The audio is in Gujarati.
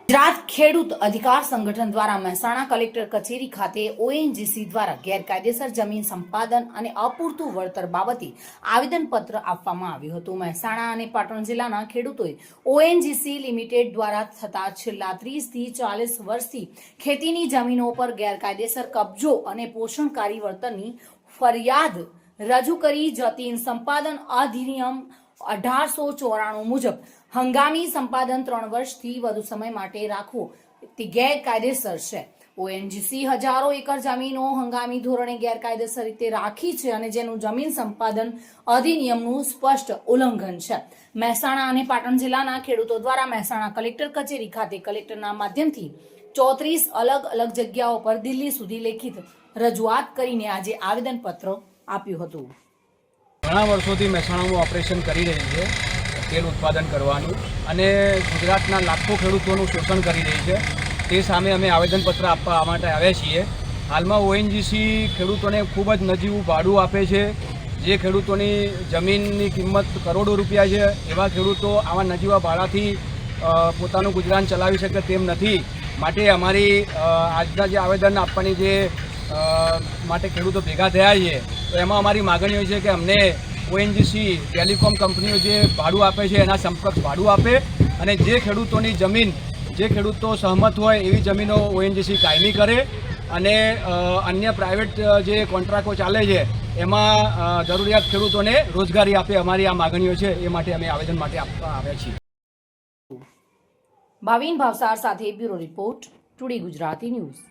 ગુજરાત ખેડૂત અધિકાર સંગઠન દ્વારા મહેસાણા કલેક્ટર કચેરી ખાતે ઓએનજીસી દ્વારા ગેરકાયદેસર જમીન સંપાદન અને અપૂરતું વળતર બાબતે આવેદનપત્ર આપવામાં આવ્યું હતું। મહેસાણા અને પાટણ જિલ્લાના ખેડૂતોએ ઓએનજીસી લિમિટેડ દ્વારા થતા છેલ્લા 30 થી 40 વર્ષથી ખેતીની જમીનો પર ગેરકાયદેસર કબજો અને પોષણકારી વળતરની ફરિયાદ રજૂ કરી જમીન સંપાદન અધિનિયમ 1894 મુજબ હંગામી સંપાદન 3 વર્ષથી વધુ સમય માટે રાખવું તે ગેરકાયદેસર છે। ઓએનજીસી હજારો એકર જમીનો હંગામી ધોરણે ગેરકાયદેસર રીતે રાખી છે અને જેનું જમીન સંપાદન અધિનિયમનું સ્પષ્ટ ઉલ્લંઘન છે। મહેસાણા અને પાટણ જિલ્લાના ખેડૂતો દ્વારા મહેસાણા કલેક્ટર કચેરી ખાતે કલેક્ટરના માધ્યમથી 34 અલગ અલગ જગ્યાઓ પર દિલ્હી સુધી લેખિત રજૂઆત કરીને આજે આવેદનપત્ર આપ્યું હતું। ઘણા વર્ષોથી મહેસાણામાં ઓપરેશન કરી રહી છે તેલ ઉત્પાદન કરવાનું અને ગુજરાતના લાખો ખેડૂતોનું શોષણ કરી રહી છે। તે સામે અમે આવેદનપત્ર આપવા માટે આવ્યા છીએ। હાલમાં ઓએનજીસી ખેડૂતોને ખૂબ જ નજીવું ભાડું આપે છે। જે ખેડૂતોની જમીનની કિંમત કરોડો રૂપિયા છે એવા ખેડૂતો આવા નજીવા ભાડાથી પોતાનું ગુજરાન ચલાવી શકે તેમ નથી। માટે અમારી આજના જે આવેદન આપવાની જે માટે ખેડૂતો ભેગા થયા છે તો એમાં અમારી માગણીઓ છે કે અમને ઓએનજીસી ટેલિકોમ કંપનીઓ જે ભાડું આપે છે એના સમકક્ષ ભાડું આપે અને જે ખેડૂતોની જમીન જે ખેડૂતો સહમત હોય એવી જમીનો ઓએનજીસી કાયમી કરે અને અન્ય પ્રાઇવેટ જે કોન્ટ્રાક્ટો ચાલે છે એમાં જરૂરિયાત ખેડૂતોને રોજગારી આપે। અમારી આ માગણીઓ છે એ માટે અમે આવેદન માટે આપવા આવ્યા છીએ। ભાવિન ભાવસાર સાથે bureau report, today Gujarati news.